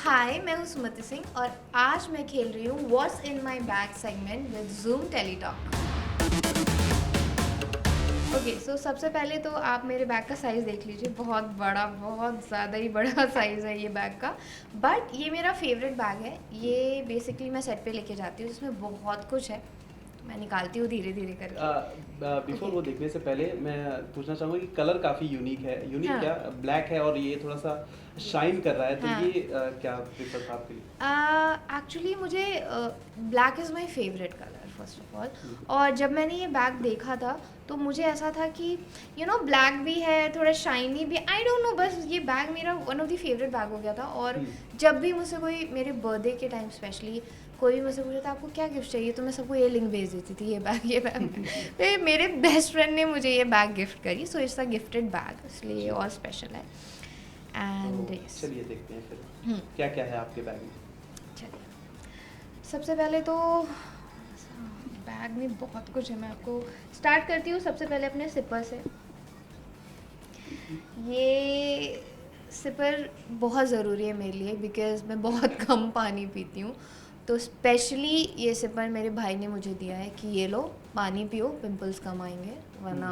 हाय, मैं हूँ सुमति सिंह और आज मैं खेल रही हूँ what's in my bag segment with Zoom Teletalk. Okay, so सबसे पहले तो आप मेरे बैग का साइज़ देख लीजिए। बहुत बड़ा, बहुत ज़्यादा ही बड़ा साइज़ है ये बैग का। बट ये मेरा फेवरेट बैग है। ये बेसिकली मैं सेट पे लेके जाती हूँ, इसमें बहुत कुछ है। मैं निकालती हूँ धीरे धीरे करके। Before okay. वो देखने से पहले मैं पूछना चाहूँगा कि कलर काफ़ी यूनिक है। यूनिक हाँ क्या, ब्लैक है और ये थोड़ा सा शाइन कर रहा है, तो हाँ। ये क्या प्रेफर था आपके लिए? एक्चुअली मुझे black is my favourite colour first of all. Hmm, और जब मैंने ये बैग देखा था तो मुझे ऐसा था कि ब्लैक भी है, थोड़ा शाइनी भी, आई डोंट नो, बस ये बैग मेरा one of the favourite bag हो गया था। और हम्म, जब भी मुझसे कोई मेरे बर्थडे के टाइम स्पेशली कोई भी मुझसे पूछा था आपको क्या गिफ्ट चाहिए, तो मैं सबको ये लिंक भेज देती थी, ये बैग तो मेरे बेस्ट फ्रेंड ने मुझे ये बैग गिफ्ट करी, so it's a gifted bag, इसलिए ये जी। और स्पेशल है। तो एंड यस। चलिए देखते हैं फिर क्या क्या है आपके बैग में। चलिए, सबसे पहले तो बैग में बहुत कुछ है। मैं आपको स्टार्ट करती हूँ सबसे पहले अपने सिपर से। ये सिपर बहुत ज़रूरी है मेरे लिए बिकॉज़ मैं बहुत कम पानी पीती हूँ। तो स्पेशली ये सिपर मेरे भाई ने मुझे दिया है कि ये लो, पानी पियो, पिंपल्स कम आएंगे, वरना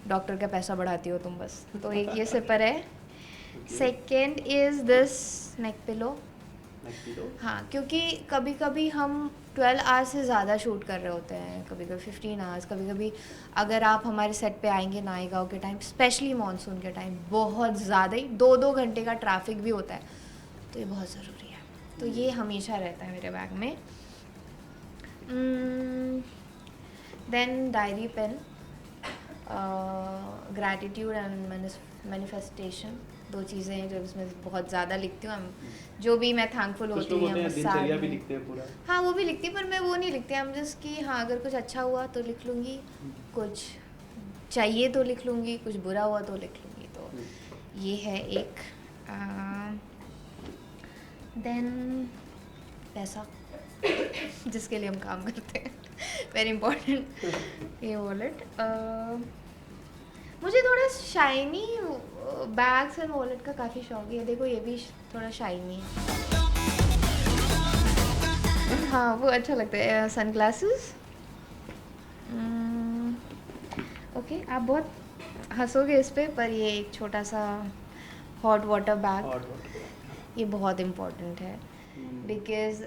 डॉक्टर का पैसा बढ़ाती हो तुम बस। तो एक ये सिपर है। Okay. Second is this neck pillow. Neck pillow. हाँ, क्योंकि कभी कभी हम 12 आवर्स से ज़्यादा शूट कर रहे होते हैं, कभी कभी 15 आवर्स, कभी कभी अगर आप हमारे सेट पे आएंगे नायगांव के टाइम, स्पेशली मानसून के टाइम, बहुत ज़्यादा ही 2-2 घंटे का ट्रैफिक भी होता है, तो ये बहुत ज़रूरी है। तो ये हमेशा रहता है मेरे बैग में। Then diary pen, gratitude and manifestation, दो चीज़ें हैं जो इसमें बहुत ज़्यादा लिखती हूँ। जो भी मैं थैंकफुल कुछ होती लोग हूँ या होते मैं हैं सैड दिनचर्या भी हूँ, लिखते हैं पूरा। हाँ वो भी लिखती हूँ, पर मैं वो नहीं लिखती। हम जस्ट कि हाँ अगर कुछ अच्छा हुआ तो लिख लूँगी, कुछ चाहिए तो लिख लूँगी, कुछ बुरा हुआ तो लिख लूँगी। तो ये है एक। देन पैसा जिसके लिए हम काम करते हैं, वेरी इंपॉर्टेंट। ये वॉलेट, मुझे थोड़ा शाइनी बैग्स एंड वॉलेट का काफ़ी शौक है। देखो ये भी थोड़ा शाइनी है। हाँ वो अच्छा लगता है। Sun glasses. ओके, आप बहुत हंसोगे इस पे, पर ये एक छोटा सा hot water bag, hot water. ये बहुत इम्पोर्टेंट है बिकॉज़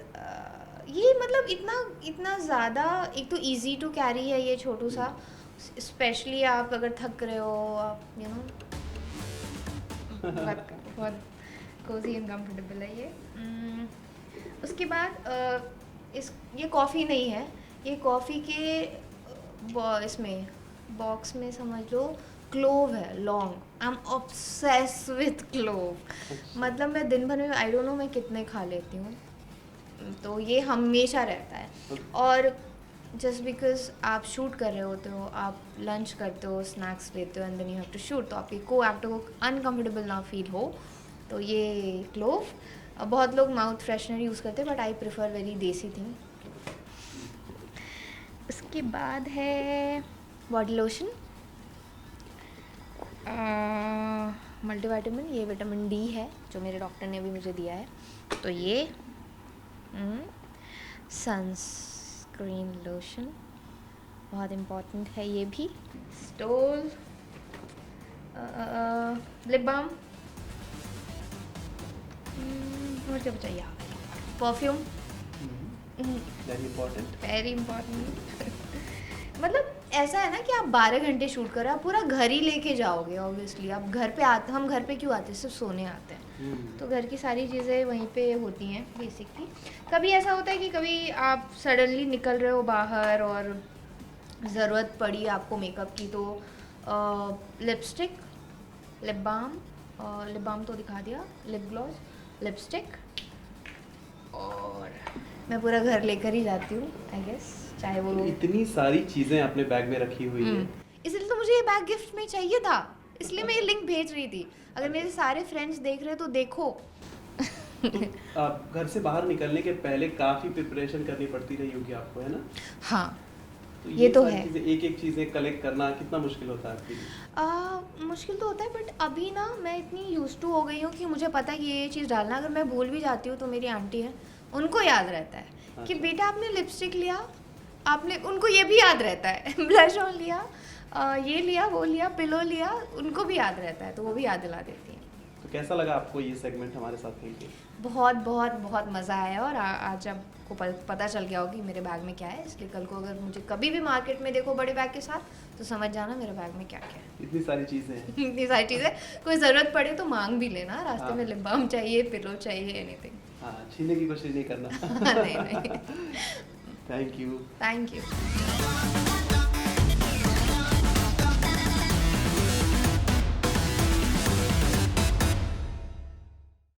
ये मतलब इतना इतना ज़्यादा, एक तो इजी टू कैरी है ये छोटू सा, स्पेशली आप अगर थक रहे हो, आप बहुत बहुत कोजी एंड कंफर्टेबल है ये। उसके बाद ये कॉफ़ी नहीं है, ये कॉफ़ी के इसमें बॉक्स में समझ लो क्लोव है, long. I am obsess with clove. अच्छा। मतलब मैं दिन भर में आई डोंट नो मैं कितने खा लेती हूँ, तो ये हमेशा रहता है। और जस्ट बिकॉज आप शूट कर रहे होते हो, आप लंच करते हो, स्नैक्स लेते हो and then you have to shoot, तो आपकी को एक्टर को अनकंफर्टेबल ना फील हो, तो ये क्लोव। बहुत लोग माउथ फ्रेशनर यूज़ करते हैं, बट आई प्रेफर वेरी देसी थिंग। उसके बाद है बॉडी लोशन, मल्टीविटामिन, ये विटामिन डी है जो मेरे डॉक्टर ने अभी मुझे दिया है। तो ये सनस्क्रीन लोशन बहुत इम्पॉर्टेंट है ये भी। स्टोल, लिप बाम, और क्या बचा, perfume, very important. Very important. मतलब ऐसा है ना कि आप 12 घंटे शूट कर रहे हो, आप पूरा घर ही लेके जाओगे। ऑब्वियसली आप घर पे आते, हम घर पे क्यों आते हैं, सिर्फ सोने आते हैं, तो घर की सारी चीज़ें वहीं पे होती हैं बेसिकली। कभी ऐसा होता है कि कभी आप सडनली निकल रहे हो बाहर और ज़रूरत पड़ी आपको मेकअप की, तो लिपस्टिक, लिप बाम तो दिखा दिया, लिप ग्लॉस, लिपस्टिक, और मैं पूरा घर लेकर ही जाती हूँ आई गेस, चाहे वो। तो इतनी सारी चीजें अपने बैग में रखी हुई है। इसलिए तो मुझे ये बैग गिफ्ट में चाहिए था, इसलिए मैं ये लिंक भेज रही थी। अगर मेरे सारे फ्रेंड्स देख रहे हैं तो देखो। तो आप घर से बाहर निकलने के पहले काफी प्रिपरेशन करनी पड़ती रही होगी आपको, है ना? हाँ, तो ये तो सारी है। चीज़ें एक-एक चीज़ें कलेक्ट करना कितना मुश्किल होता है आपके लिए? मुश्किल तो होता है, बट अभी ना मैं इतनी यूज़ टू हो गई हूँ कि मुझे पता है कि ये चीज़ डालना, अगर मैं भूल भी जाती हूँ तो मेरी आंटी है, उनको याद रहता है कि अच्छा। बेटा आपने लिपस्टिक लिया, आपने, उनको ये भी याद रहता है ब्लश ऑन लिया, ये लिया, वो लिया, पिलो लिया, उनको भी याद रहता है, तो वो भी याद दिला देती हैं। तो कैसा लगा आपको ये सेगमेंट हमारे साथ खेल के? बहुत बहुत बहुत मज़ा आया, और आज आपको पता चल गया होगा कि मेरे बैग में क्या है, इसलिए कल को अगर मुझे कभी भी मार्केट में देखो बड़े बैग के साथ, तो समझ जाना मेरे बैग में क्या क्या है। इतनी सारी चीज़ें हैं। इतनी सारी चीज़ें, कोई ज़रूरत पड़े तो मांग भी लेना, रास्ते हाँ। में लिप बाम चाहिए, पिलो चाहिए, एनीथिंग। हाँ, छीनने की कोशिश नहीं करना। नहीं नहीं। Thank you. Thank you.